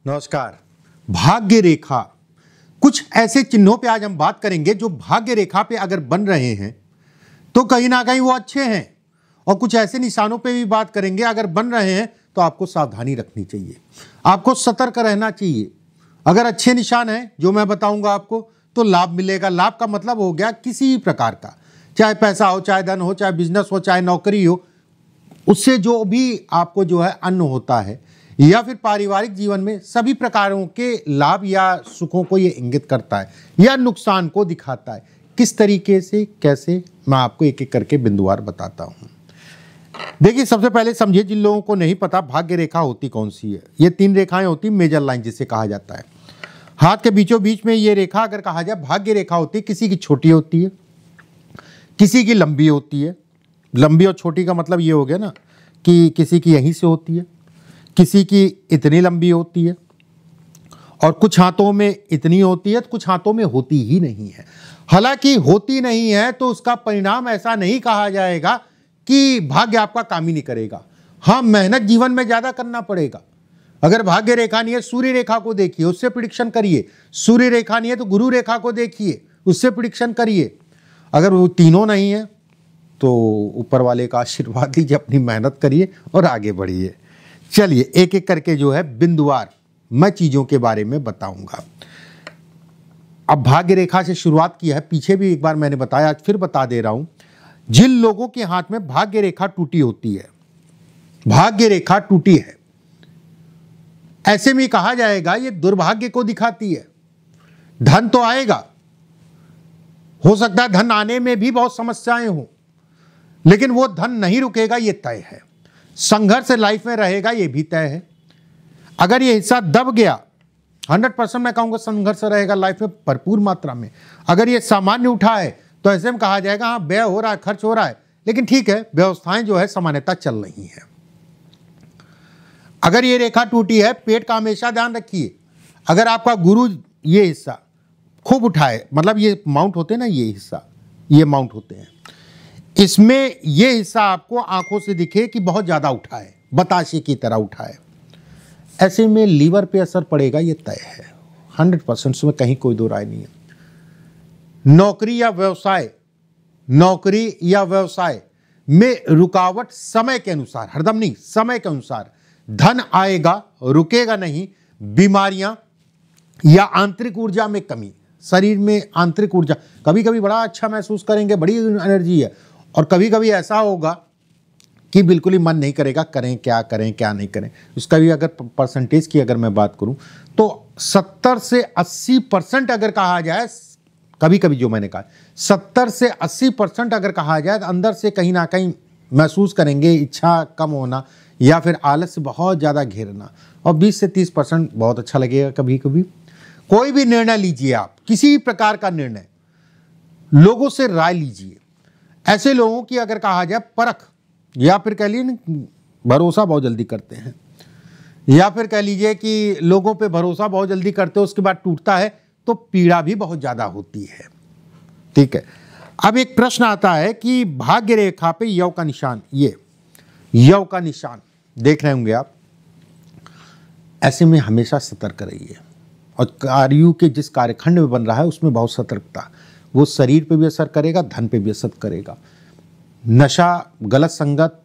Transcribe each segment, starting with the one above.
नमस्कार। भाग्य रेखा, कुछ ऐसे चिन्हों पे आज हम बात करेंगे जो भाग्य रेखा पे अगर बन रहे हैं तो कहीं ना कहीं वो अच्छे हैं, और कुछ ऐसे निशानों पे भी बात करेंगे अगर बन रहे हैं तो आपको सावधानी रखनी चाहिए, आपको सतर्क रहना चाहिए। अगर अच्छे निशान हैं जो मैं बताऊंगा आपको तो लाभ मिलेगा। लाभ का मतलब हो गया किसी भी प्रकार का, चाहे पैसा हो, चाहे धन हो, चाहे बिजनेस हो, चाहे नौकरी हो, उससे जो भी आपको जो है अन्न होता है, या फिर पारिवारिक जीवन में सभी प्रकारों के लाभ या सुखों को ये इंगित करता है या नुकसान को दिखाता है। किस तरीके से, कैसे, मैं आपको एक एक करके बिंदुवार बताता हूं। देखिए, सबसे पहले समझिए, जिन लोगों को नहीं पता भाग्य रेखा होती कौन सी है, ये 3 रेखाएं होती, मेजर लाइन जिसे कहा जाता है। हाथ के बीचों बीच में ये रेखा अगर कहा जाए भाग्य रेखा होती है, किसी की छोटी होती है, किसी की लंबी होती है। लंबी और छोटी का मतलब ये हो गया ना कि किसी की यहीं से होती है, किसी की इतनी लंबी होती है, और कुछ हाथों में इतनी होती है, तो कुछ हाथों में होती ही नहीं है। हालांकि होती नहीं है तो उसका परिणाम ऐसा नहीं कहा जाएगा कि भाग्य आपका काम ही नहीं करेगा। हाँ, मेहनत जीवन में ज़्यादा करना पड़ेगा। अगर भाग्य रेखा नहीं है, सूर्य रेखा को देखिए, उससे प्रिडिक्शन करिए। सूर्य रेखा नहीं है तो गुरु रेखा को देखिए, उससे प्रिडिक्शन करिए। अगर वो तीनों नहीं है तो ऊपर वाले का आशीर्वाद लीजिए, अपनी मेहनत करिए और आगे बढ़िए। चलिए एक एक करके जो है बिंदुवार मैं चीज़ों के बारे में बताऊंगा। अब भाग्य रेखा से शुरुआत की है, पीछे भी एक बार मैंने बताया, आज फिर बता दे रहा हूं। जिन लोगों के हाथ में भाग्य रेखा टूटी होती है, भाग्य रेखा टूटी है, ऐसे में कहा जाएगा ये दुर्भाग्य को दिखाती है। धन तो आएगा, हो सकता है धन आने में भी बहुत समस्याएं हो, लेकिन वो धन नहीं रुकेगा, ये तय है। संघर्ष लाइफ में रहेगा, ये भी तय है। अगर ये हिस्सा दब गया, 100% मैं कहूंगा संघर्ष रहेगा लाइफ में भरपूर मात्रा में। अगर ये सामान्य उठा है तो ऐसे में कहा जाएगा हाँ व्यय हो रहा है, खर्च हो रहा है, लेकिन ठीक है, व्यवस्थाएं जो है सामान्यता चल रही हैं। अगर ये रेखा टूटी है, पेट का हमेशा ध्यान रखिए। अगर आपका गुरु ये हिस्सा खूब उठाए, मतलब ये माउंट होते हैं ना, ये हिस्सा, ये माउंट होते हैं, इसमें ये हिस्सा आपको आंखों से दिखे कि बहुत ज्यादा उठा है, बताशे की तरह उठा है, ऐसे में लीवर पे असर पड़ेगा, ये तय है 100%, उसमें कहीं कोई दो राय नहीं है। नौकरी या व्यवसाय, नौकरी या व्यवसाय में रुकावट समय के अनुसार, हरदम नहीं, समय के अनुसार। धन आएगा, रुकेगा नहीं। बीमारियां या आंतरिक ऊर्जा में कमी, शरीर में आंतरिक ऊर्जा, कभी कभी बड़ा अच्छा महसूस करेंगे, बड़ी एनर्जी है, और कभी कभी ऐसा होगा कि बिल्कुल ही मन नहीं करेगा, करें क्या नहीं करें। उसका भी अगर परसेंटेज की अगर मैं बात करूं तो 70 से 80% अगर कहा जाए, कभी कभी जो मैंने कहा 70 से 80% अगर कहा जाए तो अंदर से कहीं ना कहीं महसूस करेंगे इच्छा कम होना या फिर आलस बहुत ज़्यादा घेरना, और 20 से 30% बहुत अच्छा लगेगा। कभी कभी कोई भी निर्णय लीजिए आप, किसी भी प्रकार का निर्णय, लोगों से राय लीजिए। ऐसे लोगों की अगर कहा जाए परख, या फिर कह लीजिए भरोसा बहुत जल्दी करते हैं, या फिर कह लीजिए कि लोगों पे भरोसा बहुत जल्दी करते हो, उसके बाद टूटता है तो पीड़ा भी बहुत ज़्यादा होती है। ठीक है, अब एक प्रश्न आता है कि भाग्य रेखा पे यव का निशान, ये यव का निशान देख रहे होंगे आप, ऐसे में हमेशा सतर्क रहिए। और कार्यों के जिस कार्यखंड में बन रहा है उसमें बहुत सतर्कता, वो शरीर पे भी असर करेगा, धन पे भी असर करेगा। नशा, गलत संगत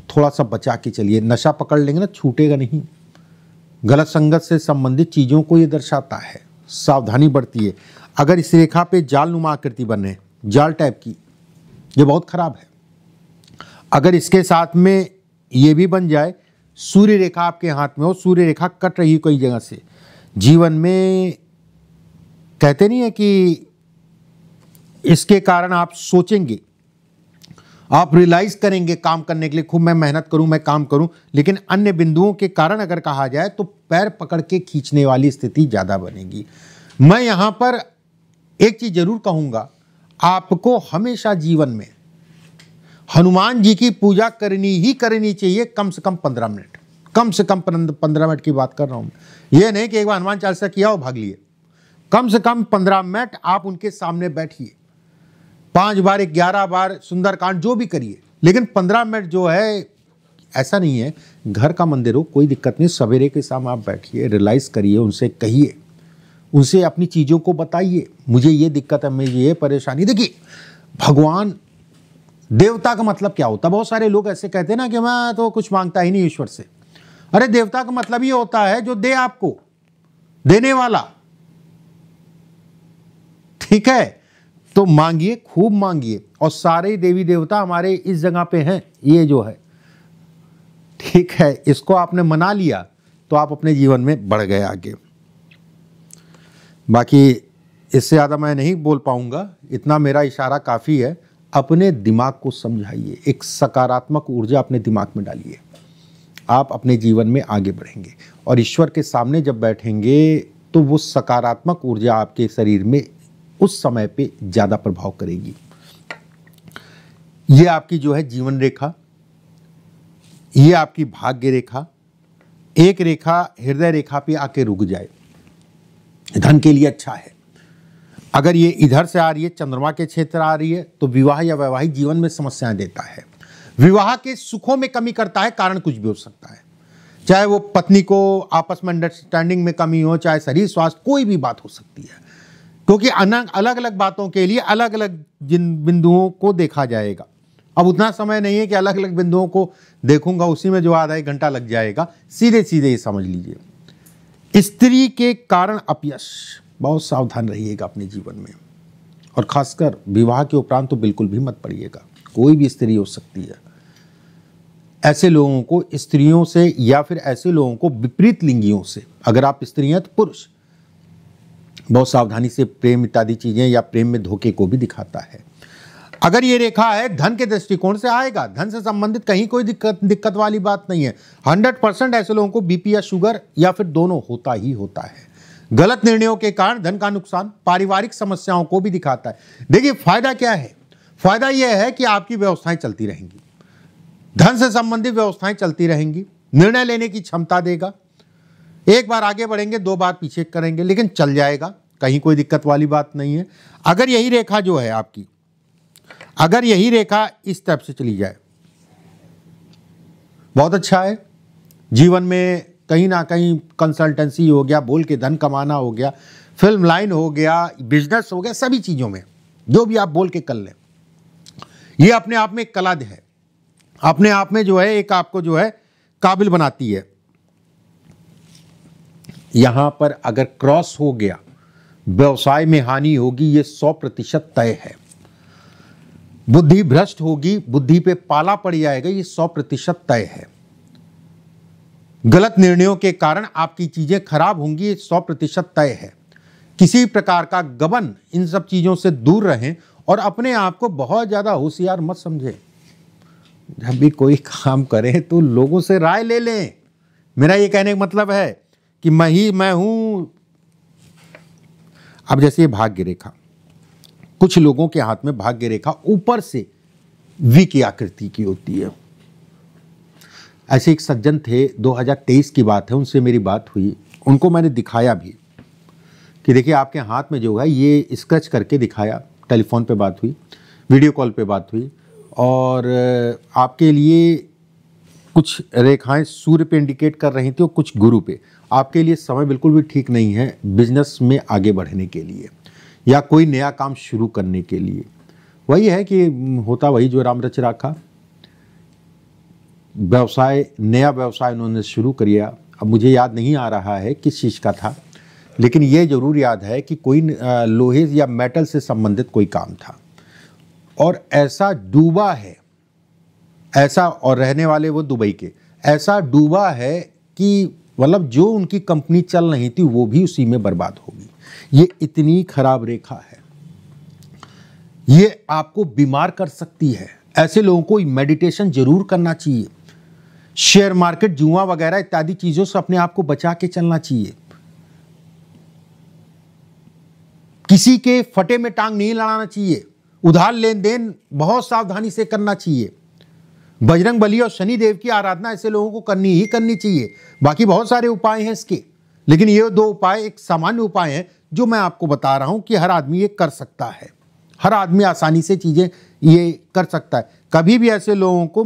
थोड़ा सा बचा के चलिए। नशा पकड़ लेंगे ना, छूटेगा नहीं। गलत संगत से संबंधित चीज़ों को ये दर्शाता है, सावधानी बरतिए। अगर इस रेखा पे जाल नुमा आकृति बने, जाल टाइप की, ये बहुत खराब है। अगर इसके साथ में ये भी बन जाए, सूर्य रेखा आपके हाथ में हो, सूर्य रेखा कट रही कोई जगह से, जीवन में कहते नहीं है कि इसके कारण आप सोचेंगे, आप रियलाइज करेंगे काम करने के लिए, खूब मैं मेहनत करूं, मैं काम करूं, लेकिन अन्य बिंदुओं के कारण अगर कहा जाए तो पैर पकड़ के खींचने वाली स्थिति ज्यादा बनेगी। मैं यहां पर एक चीज जरूर कहूंगा, आपको हमेशा जीवन में हनुमान जी की पूजा करनी ही करनी चाहिए, कम से कम 15 मिनट, कम से कम 15 मिनट की बात कर रहा हूं। यह नहीं कि एक बार हनुमान चालीसा किया और भाग लिए। कम से कम 15 मिनट आप उनके सामने बैठिए, 5 बार 11 बार सुंदरकांड जो भी करिए, लेकिन 15 मिनट जो है ऐसा नहीं है, घर का मंदिर हो कोई दिक्कत नहीं, सवेरे के शाम आप बैठिए, रियलाइज़ करिए, उनसे कहिए, उनसे अपनी चीज़ों को बताइए, मुझे ये दिक्कत है, मुझे ये परेशानी। देखिए भगवान देवता का मतलब क्या होता है, बहुत सारे लोग ऐसे कहते हैं ना कि मैं तो कुछ मांगता ही नहीं ईश्वर से। अरे देवता का मतलब ये होता है जो दे आपको, देने वाला, ठीक है। तो मांगिए, खूब मांगिए, और सारे देवी देवता हमारे इस जगह पे हैं, ये जो है, ठीक है। इसको आपने मना लिया तो आप अपने जीवन में बढ़ गए आगे। बाकी इससे ज़्यादा मैं नहीं बोल पाऊंगा, इतना मेरा इशारा काफ़ी है। अपने दिमाग को समझाइए, एक सकारात्मक ऊर्जा अपने दिमाग में डालिए, आप अपने जीवन में आगे बढ़ेंगे। और ईश्वर के सामने जब बैठेंगे तो वो सकारात्मक ऊर्जा आपके शरीर में उस समय पे ज़्यादा प्रभाव करेगी। ये आपकी जो है जीवन रेखा, ये आपकी भाग्य रेखा, एक रेखा हृदय रेखा पे आके रुक जाए, धन के लिए अच्छा है। अगर ये इधर से आ रही है, चंद्रमा के क्षेत्र आ रही है, तो विवाह या वैवाहिक जीवन में समस्याएं देता है, विवाह के सुखों में कमी करता है। कारण कुछ भी हो सकता है, चाहे वो पत्नी को आपस में अंडरस्टैंडिंग में कमी हो, चाहे शरीर स्वास्थ्य, कोई भी बात हो सकती है, क्योंकि अलग अलग बातों के लिए अलग अलग जिन बिंदुओं को देखा जाएगा। अब उतना समय नहीं है कि अलग अलग बिंदुओं को देखूंगा, उसी में जो आधा एक घंटा लग जाएगा। सीधे सीधे ये समझ लीजिए, स्त्री के कारण अपयश, बहुत सावधान रहिएगा अपने जीवन में, और खासकर विवाह के उपरांत तो बिल्कुल भी मत पड़िएगा। कोई भी स्त्री हो सकती है, ऐसे लोगों को, स्त्रियों से या फिर ऐसे लोगों को विपरीत लिंगियों से, अगर आप स्त्री हैं तो पुरुष, बहुत सावधानी से प्रेम इत्यादि चीजें या प्रेम में धोखे को भी दिखाता है। अगर ये रेखा है, धन के दृष्टिकोण से आएगा, धन से संबंधित कहीं कोई दिक्कत वाली बात नहीं है। 100% ऐसे लोगों को बीपी या शुगर या फिर दोनों होता ही होता है। गलत निर्णयों के कारण धन का नुकसान, पारिवारिक समस्याओं को भी दिखाता है। देखिए फायदा क्या है, फायदा यह है कि आपकी व्यवस्थाएं चलती रहेंगी, धन से संबंधित व्यवस्थाएं चलती रहेंगी, निर्णय लेने की क्षमता देगा, एक बार आगे बढ़ेंगे, दो बार पीछे करेंगे, लेकिन चल जाएगा, कहीं कोई दिक्कत वाली बात नहीं है। अगर यही रेखा जो है आपकी, अगर यही रेखा इस तरफ से चली जाए, बहुत अच्छा है। जीवन में कहीं ना कहीं कंसल्टेंसी हो गया, बोल के धन कमाना हो गया, फिल्म लाइन हो गया, बिजनेस हो गया, सभी चीज़ों में जो भी आप बोल के कर लें, ये अपने आप में एक कला है, अपने आप में जो है एक आपको जो है काबिल बनाती है। यहां पर अगर क्रॉस हो गया, व्यवसाय में हानि होगी, ये 100% तय है। बुद्धि भ्रष्ट होगी, बुद्धि पे पाला पड़ जाएगा, ये 100% तय है। गलत निर्णयों के कारण आपकी चीजें खराब होंगी, ये 100% तय है। किसी प्रकार का गबन, इन सब चीजों से दूर रहें और अपने आप को बहुत ज्यादा होशियार मत समझें। जब भी कोई काम करें तो लोगों से राय ले लें। मेरा ये कहने का मतलब है कि मैं हूं। अब जैसे ये भाग्य रेखा, कुछ लोगों के हाथ में भाग्य रेखा ऊपर से वी की आकृति की होती है। ऐसे एक सज्जन थे, 2023 की बात है, उनसे मेरी बात हुई, उनको मैंने दिखाया भी कि देखिए आपके हाथ में जो है ये स्केच करके दिखाया, टेलीफोन पे बात हुई, वीडियो कॉल पे बात हुई, और आपके लिए कुछ रेखाएं सूर्य पे इंडिकेट कर रही थी और कुछ गुरु पे। आपके लिए समय बिल्कुल भी ठीक नहीं है बिजनेस में आगे बढ़ने के लिए या कोई नया काम शुरू करने के लिए। वही है कि होता वही जो राम रच राखा, व्यवसाय, नया व्यवसाय उन्होंने शुरू किया। अब मुझे याद नहीं आ रहा है किस चीज़ का था, लेकिन ये जरूर याद है कि कोई लोहे या मेटल से संबंधित कोई काम था, और ऐसा डूबा है, ऐसा, और रहने वाले वो दुबई के, ऐसा डूबा है कि मतलब जो उनकी कंपनी चल रही थी वो भी उसी में बर्बाद होगी। ये इतनी खराब रेखा है, ये आपको बीमार कर सकती है। ऐसे लोगों को मेडिटेशन जरूर करना चाहिए, शेयर मार्केट, जुआ वगैरह इत्यादि चीजों से अपने आप को बचा के चलना चाहिए। किसी के फटे में टांग नहीं लड़ाना चाहिए, उधार लेन देन बहुत सावधानी से करना चाहिए। बजरंग बली और शनि देव की आराधना ऐसे लोगों को करनी ही करनी चाहिए। बाकी बहुत सारे उपाय हैं इसके, लेकिन ये दो उपाय एक सामान्य उपाय हैं जो मैं आपको बता रहा हूं कि हर आदमी ये कर सकता है, हर आदमी आसानी से चीजें ये कर सकता है। कभी भी ऐसे लोगों को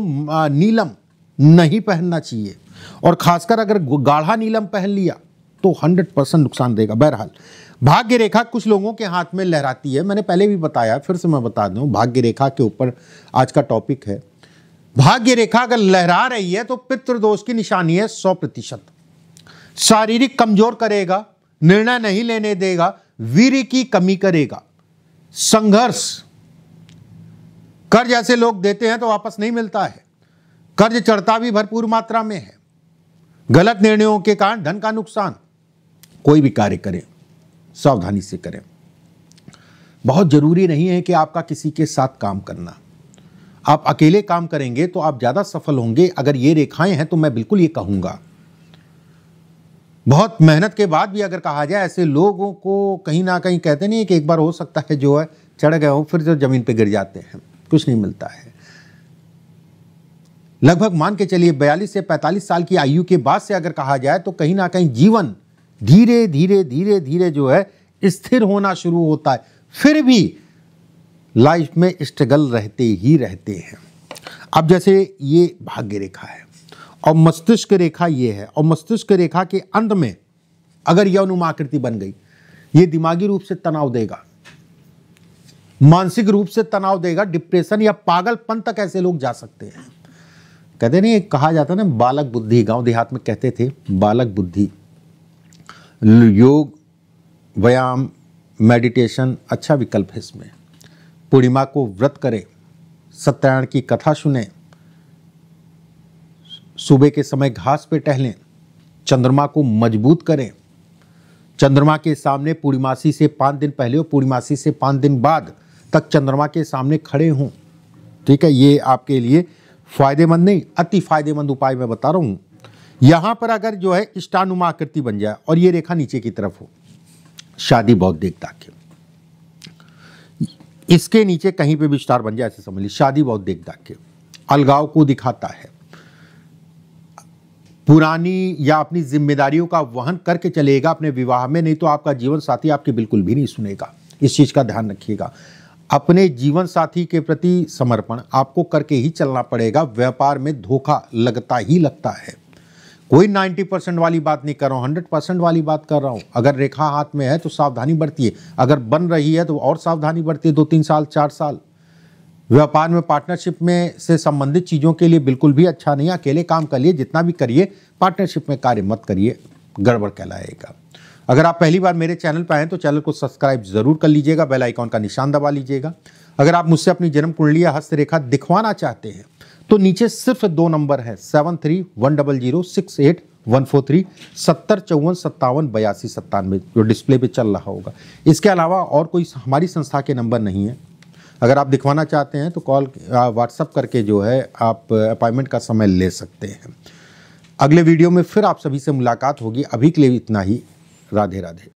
नीलम नहीं पहनना चाहिए, और खासकर अगर गाढ़ा नीलम पहन लिया तो 100% नुकसान देगा। बहरहाल भाग्य रेखा कुछ लोगों के हाथ में लहराती है, मैंने पहले भी बताया, फिर से मैं बता दूं, भाग्य रेखा के ऊपर आज का टॉपिक है। भाग्य रेखा अगर लहरा रही है तो पितृदोष की निशानी है 100%। शारीरिक कमजोर करेगा, निर्णय नहीं लेने देगा, वीर्य की कमी करेगा, संघर्ष, कर्ज ऐसे लोग देते हैं तो वापस नहीं मिलता है, कर्ज चढ़ता भी भरपूर मात्रा में है, गलत निर्णयों के कारण धन का नुकसान। कोई भी कार्य करें सावधानी से करें। बहुत जरूरी नहीं है कि आपका किसी के साथ काम करना, आप अकेले काम करेंगे तो आप ज्यादा सफल होंगे। अगर ये रेखाएं हैं तो मैं बिल्कुल ये कहूंगा, बहुत मेहनत के बाद भी अगर कहा जाए, ऐसे लोगों को कहीं ना कहीं कहते नहीं कि एक बार हो सकता है जो है चढ़ गए हो, फिर जो जमीन पे गिर जाते हैं, कुछ नहीं मिलता है। लगभग मान के चलिए 42 से 45 साल की आयु के बाद से अगर कहा जाए तो कहीं ना कहीं जीवन धीरे धीरे धीरे धीरे जो है स्थिर होना शुरू होता है, फिर भी लाइफ में स्ट्रगल रहते ही रहते हैं। अब जैसे ये भाग्य रेखा है और मस्तिष्क रेखा ये है, और मस्तिष्क रेखा के अंत में अगर यौन आकृति बन गई, ये दिमागी रूप से तनाव देगा, मानसिक रूप से तनाव देगा, डिप्रेशन या पागलपन तक ऐसे लोग जा सकते हैं। कहते नहीं, कहा जाता ना बालक बुद्धि, गांव देहात में कहते थे बालक बुद्धि। योग, व्यायाम, मेडिटेशन अच्छा विकल्प है इसमें। पूर्णिमा को व्रत करें, सत्यनारायण की कथा सुने, सुबह के समय घास पे टहलें, चंद्रमा को मजबूत करें, चंद्रमा के सामने पूर्णिमासी से 5 दिन पहले और पूर्णिमासी से 5 दिन बाद तक चंद्रमा के सामने खड़े हों। ठीक है, ये आपके लिए फायदेमंद नहीं, अति फायदेमंद उपाय मैं बता रहा हूँ। यहाँ पर अगर जो है इष्टानुमा आकृति बन जाए और ये रेखा नीचे की तरफ हो, शादी बहुत देखता के, इसके नीचे कहीं पे भी स्टार बन जाए, ऐसे समझ लीजिए शादी बहुत देखता के, अलगाव को दिखाता है, पुरानी या अपनी जिम्मेदारियों का वहन करके चलेगा अपने विवाह में, नहीं तो आपका जीवन साथी आपकी बिल्कुल भी नहीं सुनेगा। इस चीज का ध्यान रखिएगा। अपने जीवन साथी के प्रति समर्पण आपको करके ही चलना पड़ेगा। व्यापार में धोखा लगता ही लगता है। कोई 90% वाली बात नहीं कर रहा हूँ, 100% वाली बात कर रहा हूँ। अगर रेखा हाथ में है तो सावधानी बरतिए, अगर बन रही है तो और सावधानी बरतिए। 2-3 साल 4 साल व्यापार में पार्टनरशिप में से संबंधित चीज़ों के लिए बिल्कुल भी अच्छा नहीं। अकेले काम करिए, जितना भी करिए, पार्टनरशिप में कार्य मत करिए, गड़बड़ कहलाएगा। अगर आप पहली बार मेरे चैनल पर आए तो चैनल को सब्सक्राइब जरूर कर लीजिएगा, बेल आइकॉन का निशान दबा लीजिएगा। अगर आप मुझसे अपनी जन्म कुंडली या हस्तरेखा दिखवाना चाहते हैं तो नीचे सिर्फ 2 नंबर है, 7310068143, 7054578297 जो डिस्प्ले पे चल रहा होगा। इसके अलावा और कोई हमारी संस्था के नंबर नहीं है। अगर आप दिखवाना चाहते हैं तो कॉल व्हाट्सअप करके जो है आप अपॉइंटमेंट का समय ले सकते हैं। अगले वीडियो में फिर आप सभी से मुलाकात होगी। अभी के लिए इतना ही। राधे राधे।